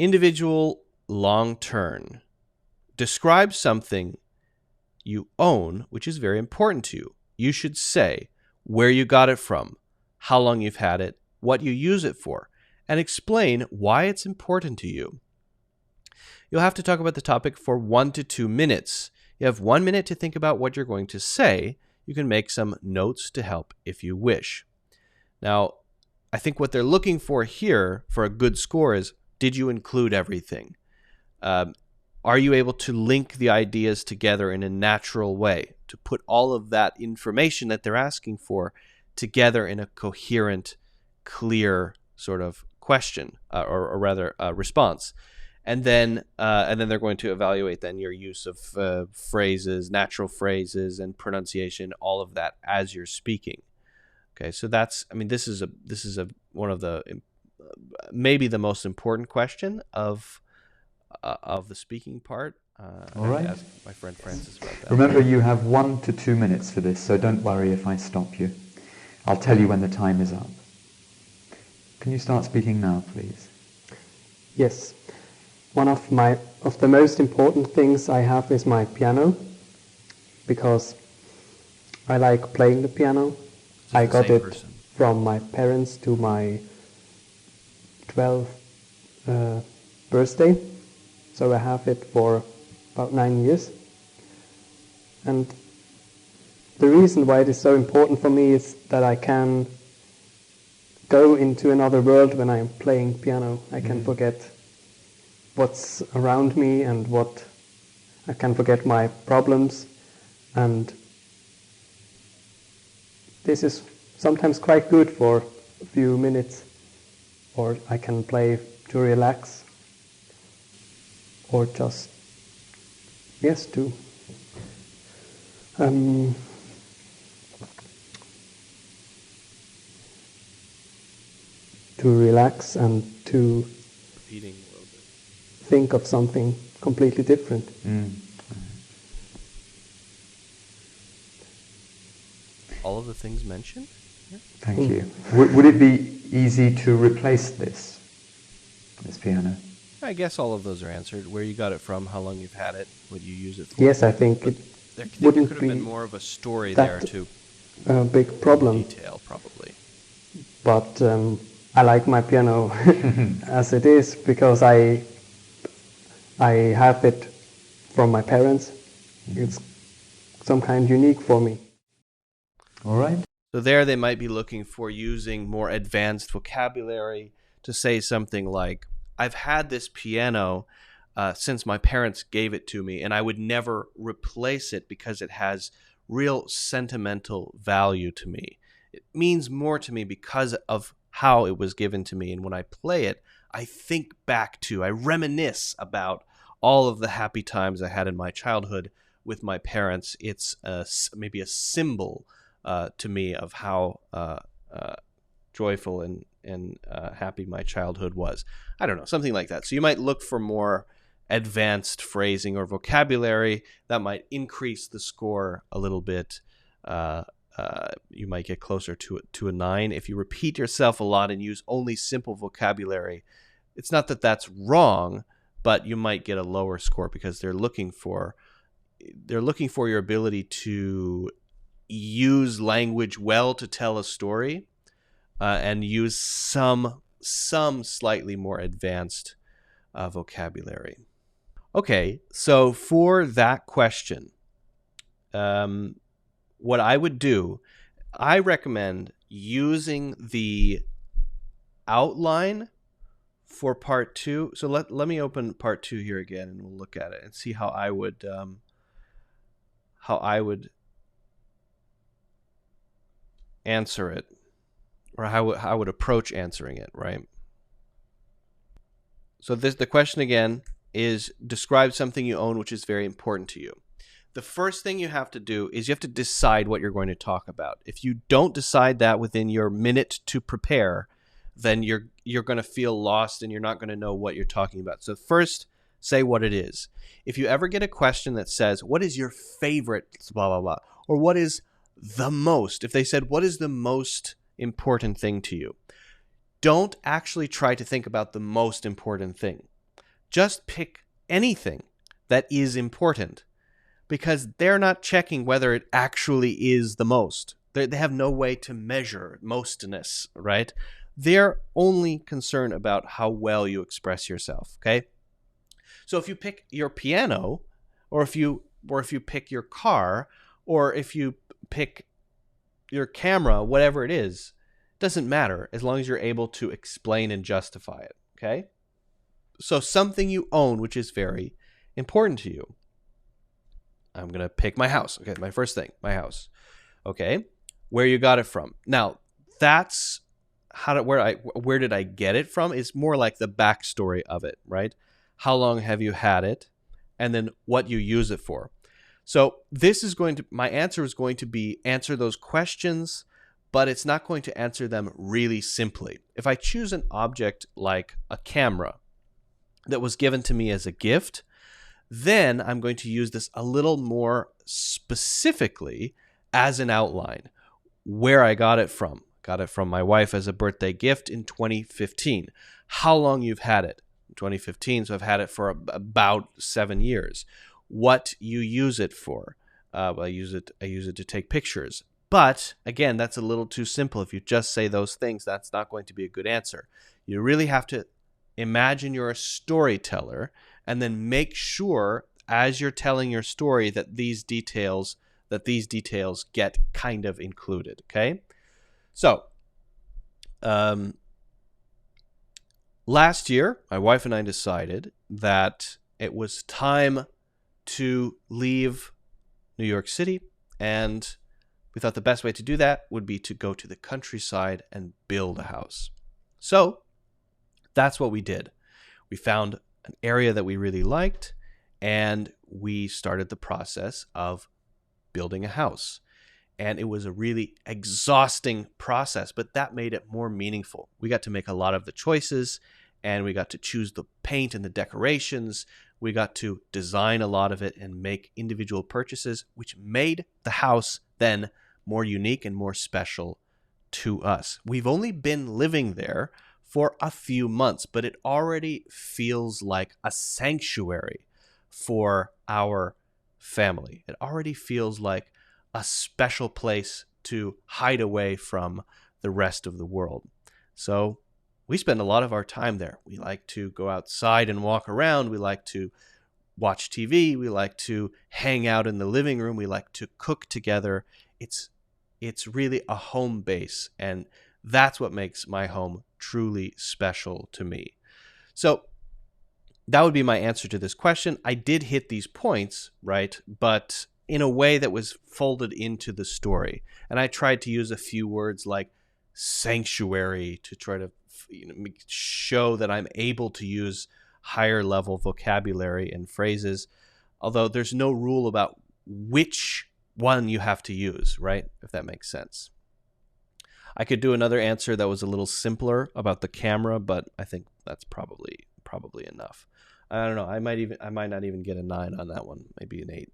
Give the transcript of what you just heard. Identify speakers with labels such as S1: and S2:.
S1: Individual long term. Describe something you own, which is very important to you. You should say where you got it from, how long you've had it, what you use it for, and explain why it's important to you. You'll have to talk about the topic for 1 to 2 minutes. You have 1 minute to think about what you're going to say. You can make some notes to help if you wish. Now, I think what they're looking for here for a good score is, did you include everything? Are you able to link the ideas together in a natural way, to put all of that information that they're asking for together in a coherent, clear sort of question, or rather response? And then they're going to evaluate then your use of phrases, natural phrases, and pronunciation, all of that as you're speaking. Okay, so this is one of the maybe the most important question of the speaking part.
S2: All right.
S1: I asked my friend Francis about that.
S2: Remember, you have 1 to 2 minutes for this, so don't worry if I stop you. I'll tell you when the time is up. Can you start speaking now, please?
S3: Yes. One of the most important things I have is my piano, because I like playing the piano. I got it from my parents to my 12th birthday, so I have it for about 9 years. And the reason why it is so important for me is that I can go into another world when I am playing piano. I can forget what's around me and I can forget my problems, and this is sometimes quite good for a few minutes, or I can play to relax, or just, to relax and to think of something completely different.
S1: All of the things mentioned?
S2: Thank you. Would it be easy to replace this piano?
S1: I guess all of those are answered. Where you got it from, how long you've had it, what you use it for.
S3: Yes, I think
S1: there could have been more of a story there too.
S3: A big problem.
S1: Detail, probably.
S3: But I like my piano as it is, because I have it from my parents. It's some kind unique for me.
S2: All right.
S1: So there they might be looking for using more advanced vocabulary to say something like, I've had this piano since my parents gave it to me, and I would never replace it because it has real sentimental value to me. It means more to me because of how it was given to me, and when I play it, I think back to, I reminisce about all of the happy times I had in my childhood with my parents. It's maybe a symbol to me of how joyful and happy my childhood was. I don't know, something like that. So you might look for more advanced phrasing or vocabulary that might increase the score a little bit. You might get closer to a 9. If you repeat yourself a lot and use only simple vocabulary, it's not that that's wrong, but you might get a lower score because they're looking for your ability to use language well to tell a story, and use some slightly more advanced vocabulary. Okay, so for that question, what I would do, I recommend using the outline for part 2. So let me open part 2 here again, and we'll look at it and see how I would answer it, or how I would approach answering it, right? So the question again is, describe something you own which is very important to you. The first thing you have to do is you have to decide what you're going to talk about. If you don't decide that within your minute to prepare, then you're going to feel lost and you're not going to know what you're talking about. So first, say what it is. If you ever get a question that says, what is your favorite blah, blah, blah, or what is the most, if they said, what is the most important thing to you? Don't actually try to think about the most important thing. just pick anything that is important, because they're not checking whether it actually is the most. They have no way to measure mostness, right? They're only concerned about how well you express yourself, okay? So if you pick your piano, or if you pick your car, or if you pick your camera, whatever it is, doesn't matter as long as you're able to explain and justify it, okay? So something you own, which is very important to you. I'm going to pick my house. Okay, my first thing, my house. Okay, where you got it from. Now, that's where did I get it from is more like the backstory of it, right? How long have you had it? And then what you use it for. So my answer is going to be answer those questions, but it's not going to answer them really simply. If I choose an object like a camera that was given to me as a gift, then I'm going to use this a little more specifically as an outline. Where I got it from. Got it from my wife as a birthday gift in 2015. How long you've had it? 2015, so I've had it for about 7 years. What you use it for? I use it to take pictures. But again, that's a little too simple. If you just say those things, that's not going to be a good answer. You really have to imagine you're a storyteller, and then make sure as you're telling your story that these details get kind of included, okay? So, last year, my wife and I decided that it was time to leave New York City, and we thought the best way to do that would be to go to the countryside and build a house. So, that's what we did. We found an area that we really liked, and we started the process of building a house. And it was a really exhausting process, but that made it more meaningful. We got to make a lot of the choices, and we got to choose the paint and the decorations. We got to design a lot of it and make individual purchases, which made the house then more unique and more special to us. We've only been living there for a few months, but it already feels like a sanctuary for our family. It already feels like a special place to hide away from the rest of the world. So we spend a lot of our time there. We like to go outside and walk around. We like to watch TV. We like to hang out in the living room. We like to cook together. It's really a home base, and that's what makes my home truly special to me. So that would be my answer to this question. I did hit these points, right? But in a way that was folded into the story. And I tried to use a few words like sanctuary to try to show that I'm able to use higher level vocabulary and phrases, although there's no rule about which one you have to use, right? If that makes sense. I could do another answer that was a little simpler about the camera, but I think that's probably enough. I don't know. I might not even get a 9 on that one. Maybe an 8.